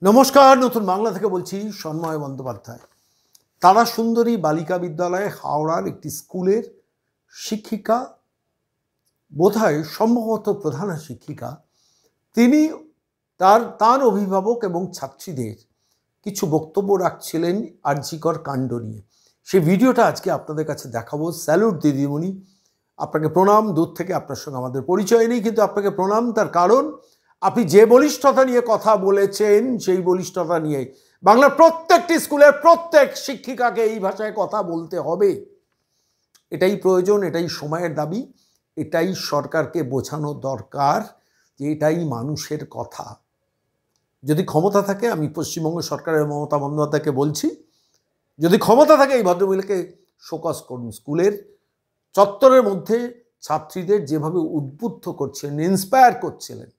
নমস্কার, নতুন বাংলা থেকে বলছি সন্ময় বন্দ্যোপাধ্যায়। তারা সুন্দরী বালিকা বিদ্যালয়ে হাওড়ার একটি স্কুলের শিক্ষিকা, বোধহয় সম্ভবত প্রধান শিক্ষিকা, তিনি তার অভিভাবক এবং ছাত্রীদের কিছু বক্তব্য রাখছিলেন আরজিকর কাণ্ড নিয়ে। সেই ভিডিওটা আজকে আপনাদের কাছে দেখাবো। স্যালুট দিদিমণি, আপনাকে প্রণাম। দূর থেকে আপনার সঙ্গে আমাদের পরিচয় নেই, কিন্তু আপনাকে প্রণাম। তার কারণ আপনি যে বলিষ্ঠতা নিয়ে কথা বলেছেন, সেই বলিষ্ঠতা নিয়ে বাংলার প্রত্যেকটি স্কুলের প্রত্যেক শিক্ষিকাকে এই ভাষায় কথা বলতে হবে। এটাই প্রয়োজন, এটাই সময়ের দাবি, এটাই সরকারকে বোঝানো দরকার যে এটাই মানুষের কথা। যদি ক্ষমতা থাকে, আমি পশ্চিমবঙ্গ সরকারের মমতা বন্দ্যোপাধ্যায়কে বলছি, যদি ক্ষমতা থাকে এই ভদ্রমহিলাকে শোকজ করুন। স্কুলের চত্বরের মধ্যে ছাত্রীদের যেভাবে উদ্বুদ্ধ করছিলেন, ইন্সপায়ার করছিলেন,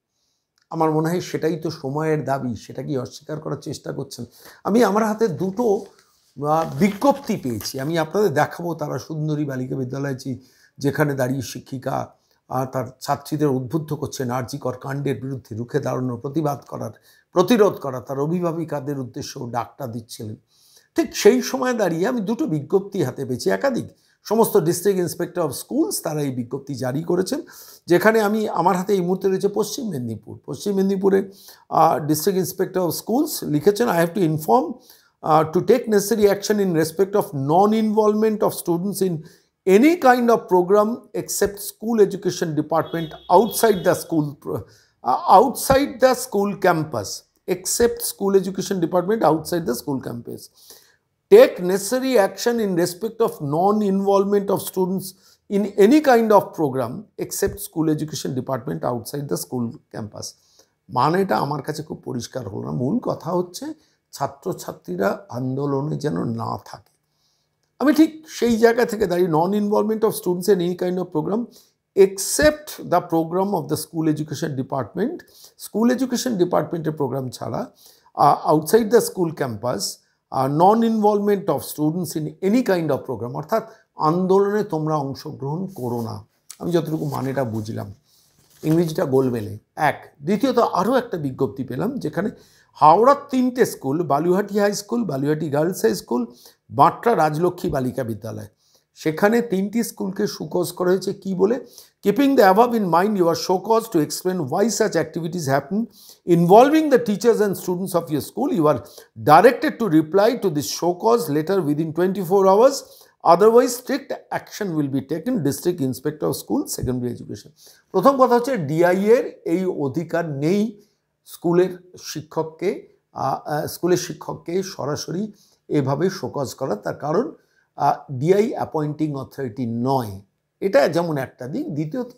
আমার মনে হয় সেটাই তো সময়ের দাবি। সেটা কি অস্বীকার করার চেষ্টা করছেন? আমি আমার হাতে দুটো বিজ্ঞপ্তি পেয়েছি, আমি আপনাদের দেখাবো। তারা সুন্দরী বালিকা বিদ্যালয় যেখানে দাঁড়িয়ে শিক্ষিকা তার ছাত্রীদের উদ্বুদ্ধ করছেন আরজিকর কাণ্ডের বিরুদ্ধে রুখে দাঁড়ানো, প্রতিরোধ করা, তার অভিভাবিকাদের উদ্দেশ্যেও ডাকটা দিচ্ছিলেন। ঠিক সেই সময় দাঁড়িয়ে আমি দুটো বিজ্ঞপ্তি হাতে পেয়েছি। একাধিক সমস্ত ডিস্ট্রিক্ট ইন্সপেক্টর অফ স্কুলস তারা এই বিজ্ঞপ্তি জারি করেছেন, যেখানে আমার হাতে এই মুহূর্তে রয়েছে পশ্চিম মেদিনীপুরে ডিস্ট্রিক্ট ইন্সপেক্টর অফ স্কুলস লিখেছেন, I have to inform to take necessary action in respect of non-involvement of students in any kind of program except school education department outside the school campus, except school education department outside the school campus. Take necessary action in respect of non-involvement of students in any kind of program except school education department outside the school campus. মানেটা আমার কাছে খুব পরিষ্কার হলো না। মূল কথা হচ্ছে ছাত্রছাত্রীরা আন্দোলনে যেন না থাকে। আমি ঠিক সেই জায়গা থেকে দাঁড়িয়ে non involvement of students in any kind of programme except the programme of the school education ডিপার্টমেন্টের প্রোগ্রাম ছাড়া outside the school campus non involvement of students in any kind of programme, অর্থাৎ আন্দোলনে তোমরা অংশগ্রহণ করো না। আমি যতটুকু মানেটা বুঝলাম, ইংরেজিটা গোলমেলে এক। দ্বিতীয়ত আরও একটা বিজ্ঞপ্তি পেলাম, যেখানে হাওড়ার তিনটে school, Baluhati high school, Baluhati girls high school, Batra Rajlakshmi Balika Bidyalay, সেখানে তিনটি স্কুলকে শোকজ করা হয়েছে। কি বলে? Keeping the above in mind, you are show cause to explain why such activities happen involving the teachers and students of your school. You are directed to reply to this show cause letter within 24 hours, otherwise strict action will be taken, district inspector of school secondary education. প্রথম কথা হচ্ছে, DI এর এই অধিকার নেই স্কুলের শিক্ষককে সরাসরি এভাবে শোকজ করা। তার কারণ ডিআই অ্যাপয়েন্টিং অথরিটি নয়। এটা যেমন একটা দিক। দ্বিতীয়ত,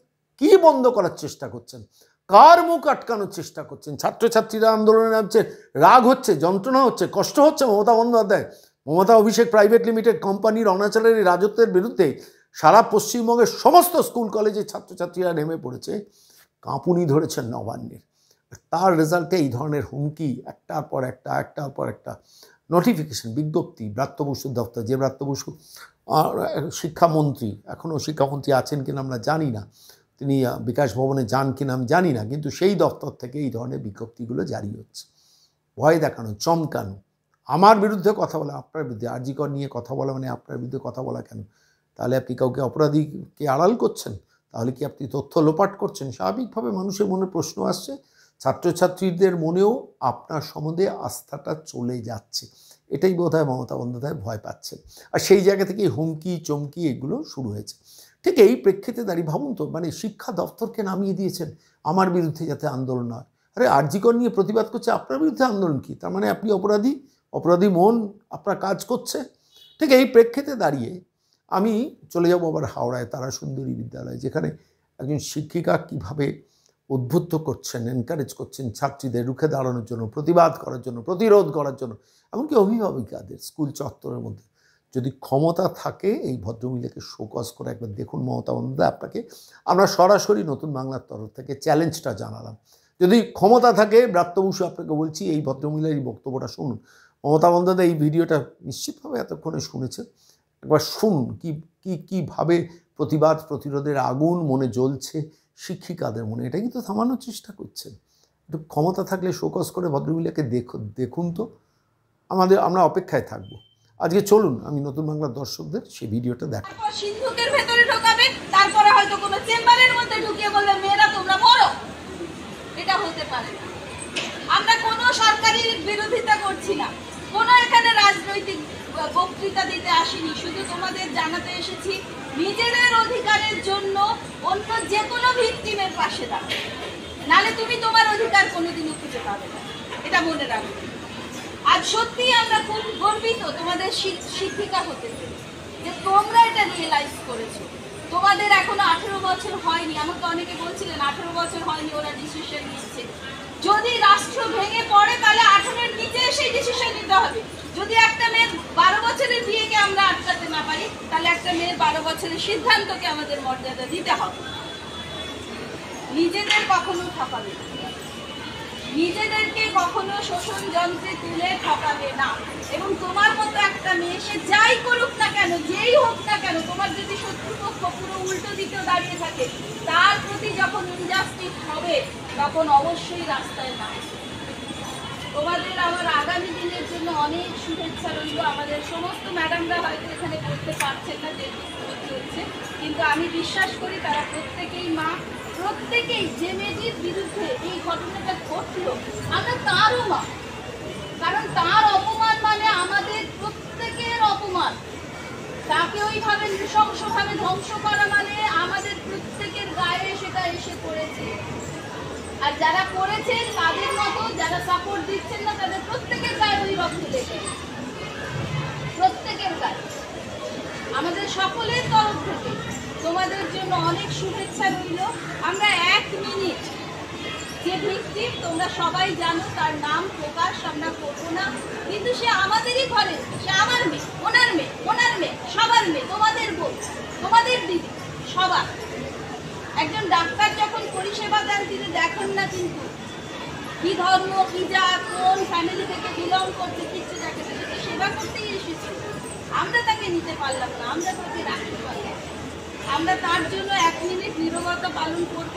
কি বন্ধ করার চেষ্টা করছেন? কার মুখ আটকানোর চেষ্টা করছেন? ছাত্রছাত্রীরা আন্দোলনে নামছে, রাগ হচ্ছে, যন্ত্রণা হচ্ছে, কষ্ট হচ্ছে মমতা বন্দ্যোপাধ্যায়, মমতা অভিষেক প্রাইভেট লিমিটেড কোম্পানির অনাচারের রাজত্বের বিরুদ্ধে সারা পশ্চিমবঙ্গের সমস্ত স্কুল কলেজের ছাত্রছাত্রীরা নেমে পড়েছে, কাঁপুনি ধরেছেন নবান্নের। তার রেজাল্টে এই ধরনের হুমকি, একটার পর একটা নোটিফিকেশন, বিজ্ঞপ্তি, ব্রাত্য বসুর দপ্তর, যে ব্রাত্য বসু শিক্ষামন্ত্রী, এখনও শিক্ষামন্ত্রী আছেন কিনা আমরা জানি না, তিনি বিকাশ ভবনে যান কিনা আমি জানি না, কিন্তু সেই দপ্তর থেকে এই ধরনের বিজ্ঞপ্তিগুলো জারি হচ্ছে। ভয় দেখানো, চমকানো, আমার বিরুদ্ধে কথা বলা, আপনার বিরুদ্ধে, আরজিকর নিয়ে কথা বলা মানে আপনার বিরুদ্ধে কথা বলা কেন? তাহলে আপনি কাউকে অপরাধীকে আড়াল করছেন? তাহলে কি আপনি তথ্য লোপাট করছেন? স্বাভাবিকভাবে মানুষের মনে প্রশ্ন আসছে, ছাত্রছাত্রীদের মনেও আপনার সম্বন্ধে আস্থাটা চলে যাচ্ছে। এটাই বোধহয় মমতা বন্দ্যোপাধ্যায় ভয় পাচ্ছেন, আর সেই জায়গা থেকে হুমকি চমকি এগুলো শুরু হয়েছে। ঠিক এই প্রেক্ষিতে দাঁড়িয়ে ভাবুন তো, মানে শিক্ষা দপ্তরকে নামিয়ে দিয়েছেন আমার বিরুদ্ধে যাতে আন্দোলন হয়। আরে আরজিকর নিয়ে প্রতিবাদ করছে, আপনার বিরুদ্ধে আন্দোলন কি? তার মানে আপনি অপরাধী মন আপনার কাজ করছে। ঠিক এই প্রেক্ষিতে দাঁড়িয়ে আমি চলে যাব আবার হাওড়ায় তারা সুন্দরী বিদ্যালয়, যেখানে একজন শিক্ষিকা কিভাবে উদ্বুদ্ধ করছেন, এনকারেজ করছেন ছাত্রীদের রুখে দাঁড়ানোর জন্য, প্রতিবাদ করার জন্য, প্রতিরোধ করার জন্য, এমনকি অভিভাবিকাদের স্কুল চত্বরের মধ্যে। যদি ক্ষমতা থাকে এই ভদ্রমহিলাকে শোকজ করে একবার দেখুন মমতা বন্দ্যোপাধ্যায় আপনাকে। আমরা সরাসরি নতুন বাংলার তরফ থেকে চ্যালেঞ্জটা জানালাম। যদি ক্ষমতা থাকে, ব্রাত্য বসু আপনাকে বলছি, এই ভদ্রমহিলার এই বক্তব্যটা শুনুন। মমতা বন্দ্যোপাধ্যায় এই ভিডিওটা নিশ্চিতভাবে এতক্ষণে শুনেছেন, একবার শুনুন কীভাবে প্রতিরোধের আগুন মনে জ্বলছে শিক্ষিকাদের মনে। এটা কিন্তু থামানোর চেষ্টা করছেন। একটু ক্ষমতা থাকলে শোকজ করে ভদ্রমহিলাকে দেখুন তো, আমরা অপেক্ষায় থাকবো। আজকে চলুন আমি নতুন বাংলার দর্শকদের সেই ভিডিওটা দেখাবো। সিন্ধুকের ভেতরে ঢোকাবে, তারপরে হয়তো কোনো চেম্বারের মধ্যে ঢুকিয়ে বলবে মেয়েরা তোমরা মরো। এটা হতে পারে না। আমরা কোনো সরকারি বিরোধিতা করছি না, কোনো এখানে রাজনৈতিক বক্তৃতা দিতে আসিনি, শুধু তোমাদের জানাতে এসেছি নিজেদের অধিকারের জন্য অন্য যে কোনো ভিকটিমের পাশে দাঁড়াও, নালে তুমি তোমার অধিকার কোনোদিনও খুঁজে পাবে না, এটা মনে রাখবে। আজ সত্যি আমরা খুব গর্বিত তোমাদের শিক্ষিকা হতে পেরে, যে তোমরা এটা রিয়েলাইজ করেছো। তোমাদের এখনো 18 বছর হয়নি, আমাকে অনেকে বলছিলেন 18 বছর হয়নি ওরা ডিসিশন নিচ্ছে। যদি রাষ্ট্র ভেঙে পড়ে তাহলে 18-এর নিচে সেই ডিসিশন নিতে হবে। যদি একটা মেয়ের 12 বছরের বিয়েকে আমরা আটকাতে না পারি, তাহলে একটা মেয়ের 12 বছরের সিদ্ধান্তকে আমাদের মর্যাদা দিতে হবে। নিজেদের কখনো ঠকাবে না, নিজেদেরকে কখনো শোষণ যন্ত্রে তুলে ঠকাবে না। এবং তোমার মতো একটা মেয়ে, সে যাই করুক না কেন, যেই হোক না কেন, তোমার যদি শত্রুপক্ষ পুরো উল্টো দিকেও দাঁড়িয়ে থাকে, তার প্রতি যখন ইনজাস্টিস হবে তখন অবশ্যই রাস্তায় নামবে। তোমাদের আমার আগামী দিনের জন্য অনেক শুভেচ্ছা রইল। আমাদের সমস্ত ম্যাডামরা হয়তো এখানে করতে পারছেন না যেহেতু হচ্ছে, কিন্তু আমি বিশ্বাস করি তারা প্রত্যেকেই মা, প্রত্যেকেই যে মেয়েটির বিরুদ্ধে এই ঘটনাটা ঘটলো আমরা তারও মা, কারণ তার অপমান মানে আমাদের প্রত্যেকের অপমান। তাকে ওইভাবে নৃশংসভাবে ধ্বংস করা মানে আমাদের প্রত্যেকের গায়ে সেটা এসে পড়েছে। আর যারা করেছেন তাদের মতো যারা সাপোর্ট দিচ্ছেন না, তাদের প্রত্যেকের গায়ে ওই রক্ত লেগে, প্রত্যেকের গায়ে। আমাদের সকলের তরফ থেকে তোমাদের জন্য অনেক শুভেচ্ছা রইল। আমরা 1 মিনিট যে ভিকটিম তোমরা সবাই জানো, তার নাম প্রকাশ আমরা করবো না, কিন্তু সে আমাদেরই ঘরে, সে আমার মেয়ে, ওনার মেয়ে, ওনার মেয়ে, সবার মেয়ে, তোমাদের বোন, তোমাদের দিদি, সবার। একজন ডাক্তার যখন পরিষেবা দেন তিনি দেখেন না কিন্তু কি ধর্ম, কি জাত, কোন ফ্যামিলি থেকে বিলং করতে, কিচ্ছু দেখে না, সে সেবা করতেই এসেছিল। আমরা তাকে নিতে পারলাম না, আমরা তাকে রাখতে পারলাম। আমরা তার জন্য 1 মিনিট নীরবতা পালন করব।